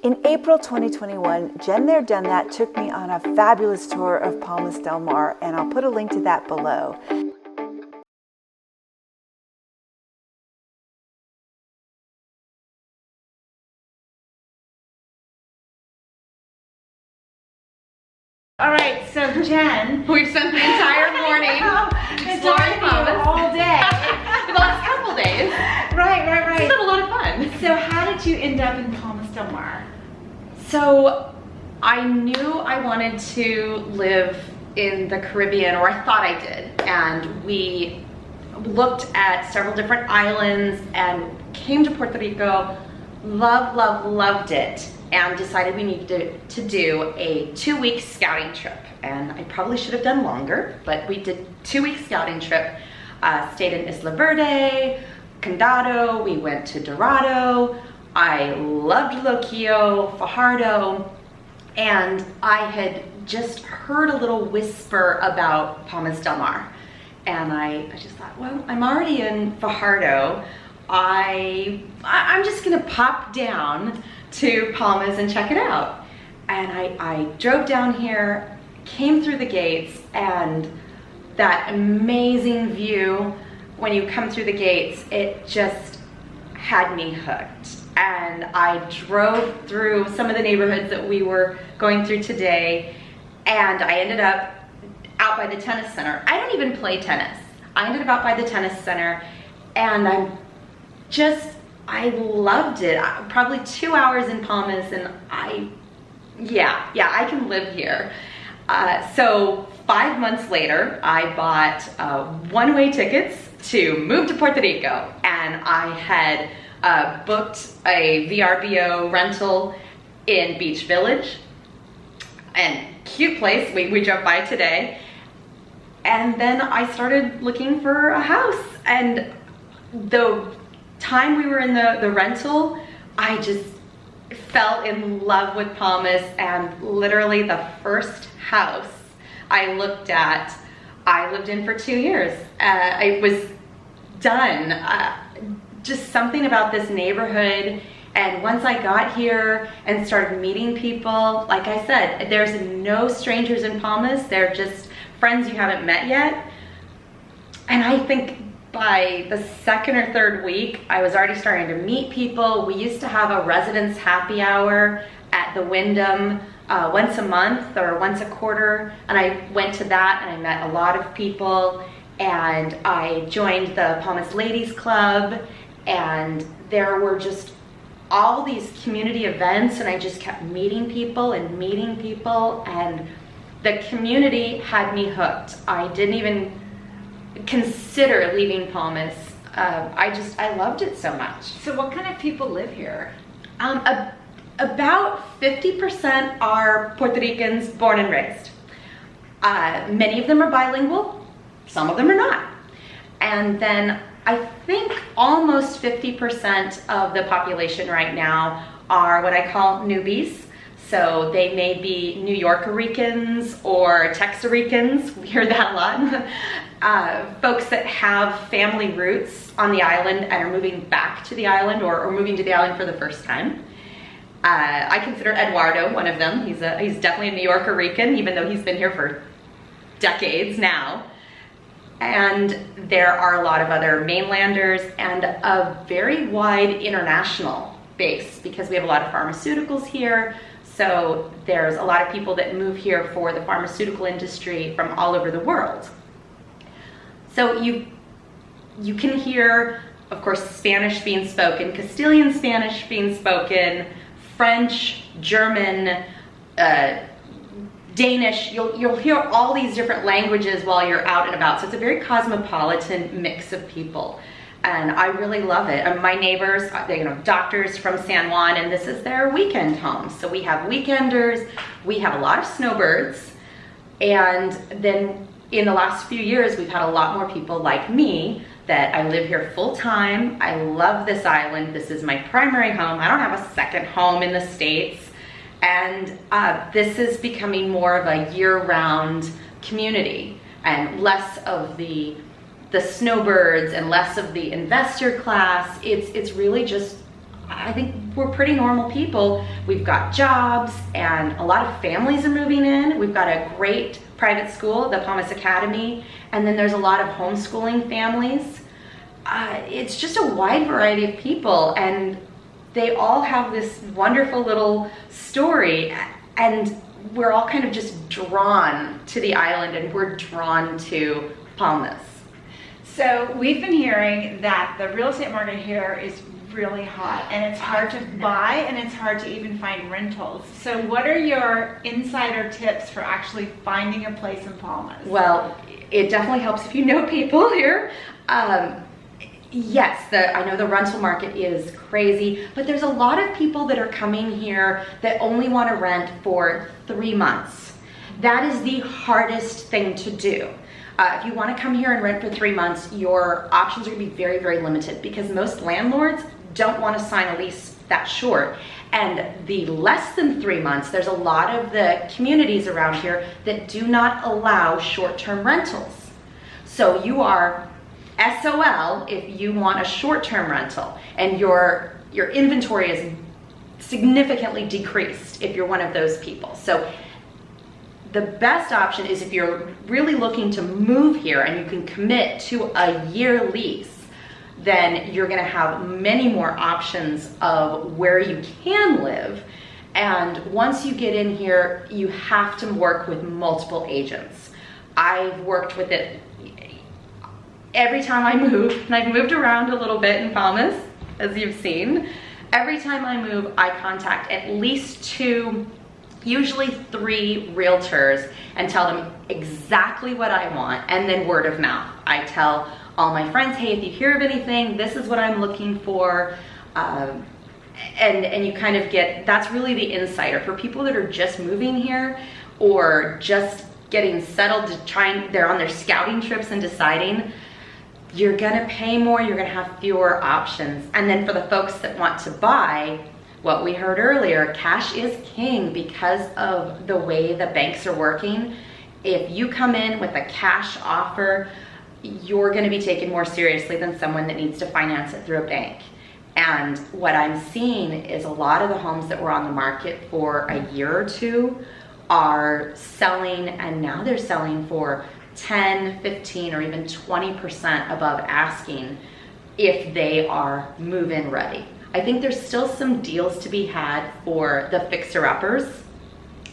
In April 2021, Jen There Done That took me on a fabulous tour of Palmas del Mar, and I'll put a link to that below. All right, so Jen, we've spent the entire morning exploring Palmas all day. For the last couple days. Right. It's been a lot of fun. So how did you end up in Palmas del Mar? So I knew I wanted to live in the Caribbean, or I thought I did, and we looked at several different islands and came to Puerto Rico, loved it, and decided we needed to do a 2-week scouting trip. And I probably should have done longer, but we did 2-week scouting trip, stayed in Isla Verde, Condado, we went to Dorado. I loved Loquillo, Fajardo, and I had just heard a little whisper about Palmas del Mar. And I just thought, well, I'm already in Fajardo. I'm just gonna pop down to Palmas and check it out. And I drove down here, came through the gates, and that amazing view when you come through the gates, it just had me hooked. And I drove through some of the neighborhoods that we were going through today, and I ended up out by the tennis center. I don't even play tennis. I ended up out by the tennis center, and I loved it. Probably 2 hours in Palmas, and I can live here. So 5 months later, I bought one-way tickets to move to Puerto Rico, and I had booked a VRBO rental in Beach Village, and cute place. We drove by today, and then I started looking for a house. And the time we were in the rental, I just fell in love with Palmas, and literally the first house I looked at, I lived in for 2 years. I was done. Just something about this neighborhood, and once I got here and started meeting people, like I said, there's no strangers in Palmas. They're just friends you haven't met yet. And I think by the 2nd or 3rd week, I was already starting to meet people. We used to have a residence happy hour at the Wyndham once a month or once a quarter, and I went to that and I met a lot of people, and I joined the Palmas Ladies Club, and there were just all these community events, and I just kept meeting people, and the community had me hooked. I didn't even consider leaving Palmas. I loved it so much. So what kind of people live here? About 50% are Puerto Ricans born and raised. Many of them are bilingual, some of them are not. And then I think almost 50% of the population right now are what I call newbies. So they may be New Yorker-Ricans or Texaricans. We hear that a lot. Folks that have family roots on the island and are moving back to the island, or moving to the island for the first time. I consider Eduardo one of them. He's definitely a New Yorker-Rican, even though he's been here for decades now. And there are a lot of other mainlanders and a very wide international base, because we have a lot of pharmaceuticals here. So there's a lot of people that move here for the pharmaceutical industry from all over the world. So you can hear, of course, Spanish being spoken, Castilian Spanish being spoken, French, German, Danish. You'll hear all these different languages while you're out and about. So it's a very cosmopolitan mix of people, and I really love it. And my neighbors, doctors from San Juan, and this is their weekend home. So we have weekenders, we have a lot of snowbirds, and then in the last few years, we've had a lot more people like me that I live here full time. I love this island. This is my primary home. I don't have a second home in the States. And this is becoming more of a year-round community, and less of the snowbirds and less of the investor class. It's really just I think we're pretty normal people. We've got jobs and a lot of families are moving in. We've got a great private school, the Palmas Academy, and then there's a lot of homeschooling families. It's just a wide variety of people, and they all have this wonderful little story, and we're all kind of just drawn to the island, and we're drawn to Palmas. So we've been hearing that the real estate market here is really hot, and it's hard to buy, and it's hard to even find rentals. So what are your insider tips for actually finding a place in Palmas? Well, it definitely helps if you know people here. Yes, I know the rental market is crazy, but there's a lot of people that are coming here that only want to rent for 3 months. That is the hardest thing to do. If you want to come here and rent for 3 months, your options are going to be very, very limited because most landlords don't want to sign a lease that short. And the less than 3 months, there's a lot of the communities around here that do not allow short-term rentals. So you are SOL if you want a short-term rental, and your inventory is significantly decreased if you're one of those people. So the best option is if you're really looking to move here and you can commit to a year lease, then you're going to have many more options of where you can live. And once you get in here, you have to work with multiple agents. I've worked with it every time I move, and I've moved around a little bit in Palmas, as you've seen. Every time I move, I contact at least 2, usually 3 realtors and tell them exactly what I want, and then word of mouth. I tell all my friends, hey, if you hear of anything, this is what I'm looking for. And you kind of get, that's really the insider. For people that are just moving here or just getting settled they're on their scouting trips and deciding, you're gonna pay more, you're gonna have fewer options. And then for the folks that want to buy, what we heard earlier, cash is king because of the way the banks are working. If you come in with a cash offer, you're going to be taken more seriously than someone that needs to finance it through a bank. And what I'm seeing is a lot of the homes that were on the market for a year or 2 are selling, and now they're selling for 10, 15, or even 20% above asking if they are move-in ready. I think there's still some deals to be had for the fixer-uppers.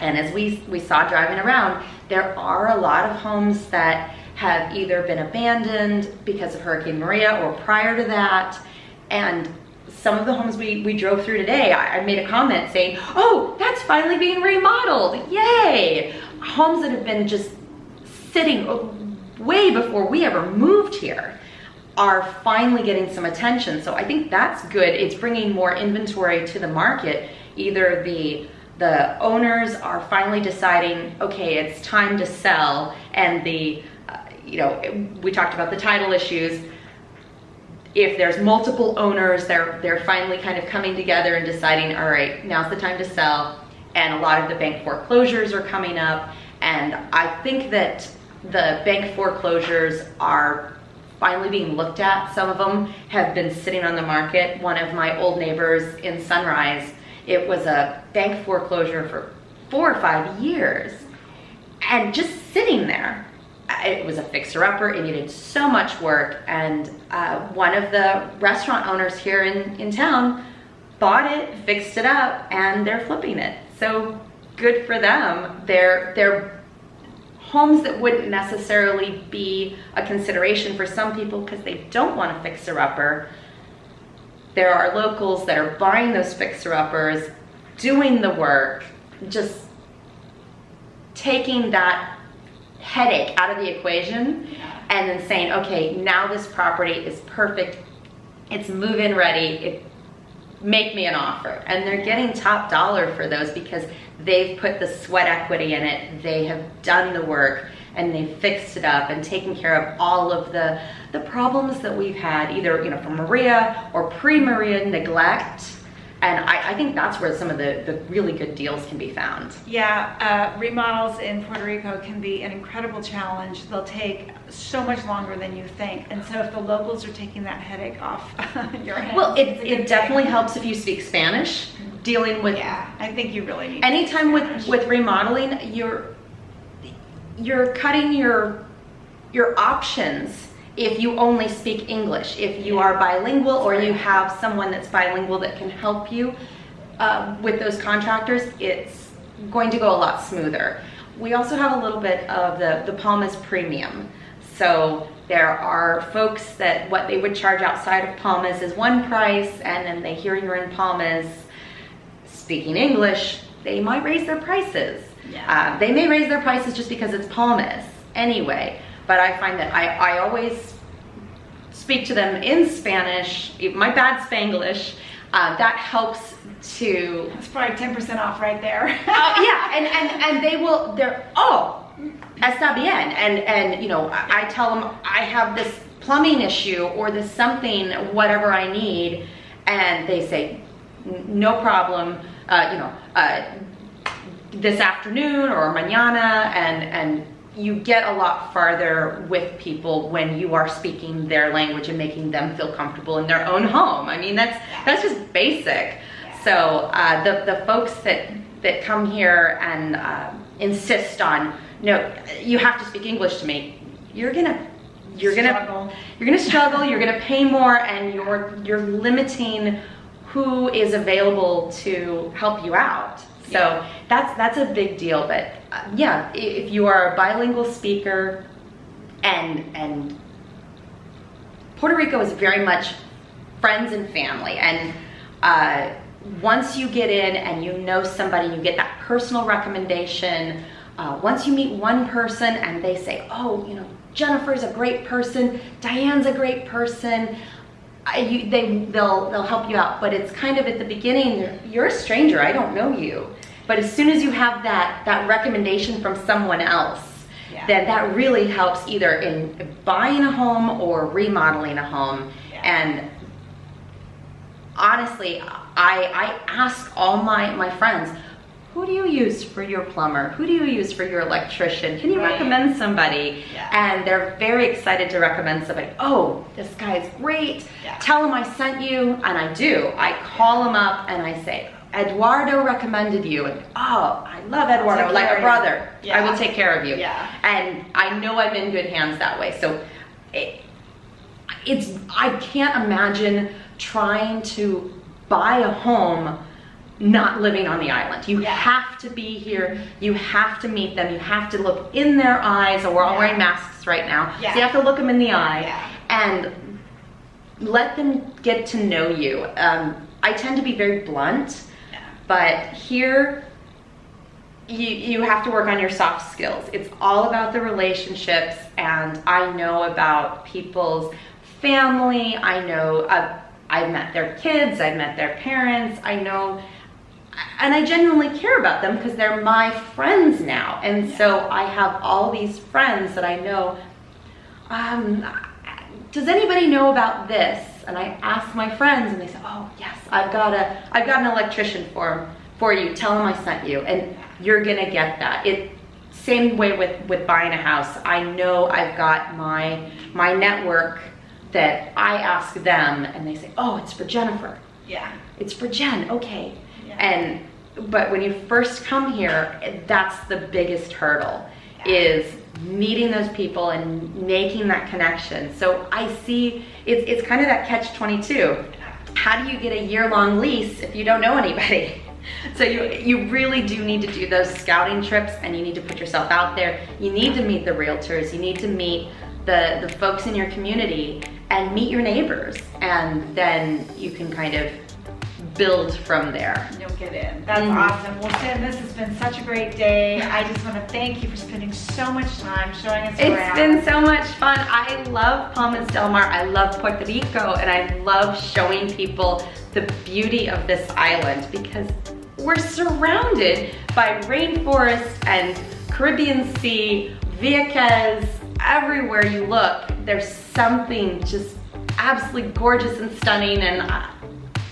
And as we saw driving around, there are a lot of homes that have either been abandoned because of Hurricane Maria or prior to that. And some of the homes we drove through today, I made a comment saying, oh, that's finally being remodeled, yay! Homes that have been just sitting way before we ever moved here are finally getting some attention. So I think that's good. It's bringing more inventory to the market. Either the owners are finally deciding, okay, it's time to sell, and we talked about the title issues. If there's multiple owners, they're finally kind of coming together and deciding, all right, now's the time to sell. And a lot of the bank foreclosures are coming up. And I think that the bank foreclosures are finally being looked at. Some of them have been sitting on the market. One of my old neighbors in Sunrise, it was a bank foreclosure for 4 or 5 years and just sitting there. It was a fixer-upper. It needed so much work, and one of the restaurant owners here in town bought it, fixed it up, and they're flipping it. So good for them. They're homes that wouldn't necessarily be a consideration for some people because they don't want a fixer-upper. There are locals that are buying those fixer-uppers, doing the work, just taking that headache out of the equation, and then saying, okay, now this property is perfect, it's move-in ready, make me an offer. And they're getting top dollar for those because they've put the sweat equity in it, they have done the work, and they've fixed it up and taken care of all of the problems that we've had, either from Maria or pre-Maria neglect. And I think that's where some of the really good deals can be found. Yeah, remodels in Puerto Rico can be an incredible challenge. They'll take so much longer than you think. And so if the locals are taking that headache off your hands. Well, it definitely helps if you speak Spanish, dealing with. Yeah, I think you really need anytime with remodeling, you're cutting your options if you only speak English. If you are bilingual or you have someone that's bilingual that can help you with those contractors, it's going to go a lot smoother. We also have a little bit of the Palmas premium. So there are folks that what they would charge outside of Palmas is one price, and then they hear you're in Palmas speaking English, they might raise their prices. Yeah. They may raise their prices just because it's Palmas anyway. But I find that I always speak to them in Spanish, my bad Spanglish. That helps to. It's probably 10% off right there. Yeah, and they're está bien, and you know, I tell them I have this plumbing issue or this something, whatever I need, and they say no problem. This afternoon or mañana, and you get a lot farther with people when you are speaking their language and making them feel comfortable in their own home. I mean, that's just basic. Yeah. So the folks that come here and insist on, no, you have to speak English to me, you're gonna struggle, you're gonna pay more, and you're limiting who is available to help you out. So that's a big deal. But yeah, if you are a bilingual speaker, and Puerto Rico is very much friends and family, and once you get in and you know somebody, you get that personal recommendation. Once you meet one person and they say, oh, you know, Jennifer's a great person, Diane's a great person, they'll help you out. But it's kind of at the beginning, you're a stranger, I don't know you. But as soon as you have that recommendation from someone else, then that really helps either in buying a home or remodeling a home. And honestly, I ask all my friends, who do you use for your plumber? Who do you use for your electrician? Can you recommend somebody? And they're very excited to recommend somebody. Oh, this guy's great. Tell him I sent you. And I do. I call him up and I say, Eduardo recommended you. And oh, I love Eduardo, like a brother. I will take care of you. And I know I'm in good hands that way. So I can't imagine trying to buy a home not living on the island. You have to be here, you have to meet them, you have to look in their eyes, and we're all wearing masks right now, so you have to look them in the eye and let them get to know you. I tend to be very blunt, but here you have to work on your soft skills. It's all about the relationships, and I know about people's family, I know, I've met their kids, I've met their parents, I know. And I genuinely care about them because they're my friends now. And so I have all these friends that I know. Does anybody know about this? And I ask my friends and they say, oh yes, I've got an electrician for you. Tell them I sent you. And you're gonna get that. Same way with buying a house. I know I've got my network that I ask them and they say, oh, it's for Jennifer. It's for Jen, okay. But when you first come here, that's the biggest hurdle, is meeting those people and making that connection. So I see it's kind of that catch-22. How do you get a year-long lease if you don't know anybody? So you really do need to do those scouting trips, and you need to put yourself out there. You need to meet the realtors, you need to meet the folks in your community and meet your neighbors, and then you can kind of build from there. You'll get in. That's awesome. Well, Jen, this has been such a great day. I just want to thank you for spending so much time showing us around. It's been so much fun. I love Palmas del Mar. I love Puerto Rico, and I love showing people the beauty of this island because we're surrounded by rainforest and Caribbean Sea, Vieques. Everywhere you look, there's something just absolutely gorgeous and stunning, and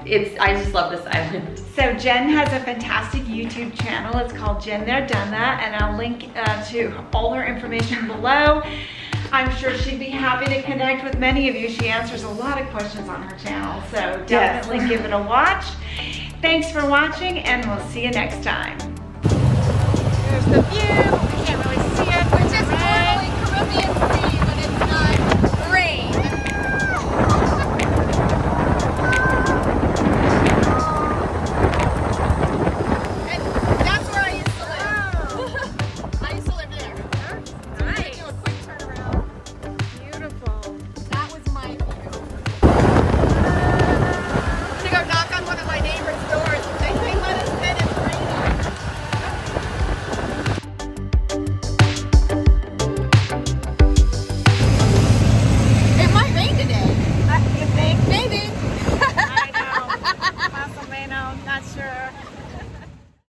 I just love this island. So Jen has a fantastic YouTube channel. It's called Jen There Done That, and I'll link to all her information below. I'm sure she'd be happy to connect with many of you. She answers a lot of questions on her channel, so definitely give it a watch. Thanks for watching, and we'll see you next time. There's the view. We can't really see it. We're just totally Caribbean.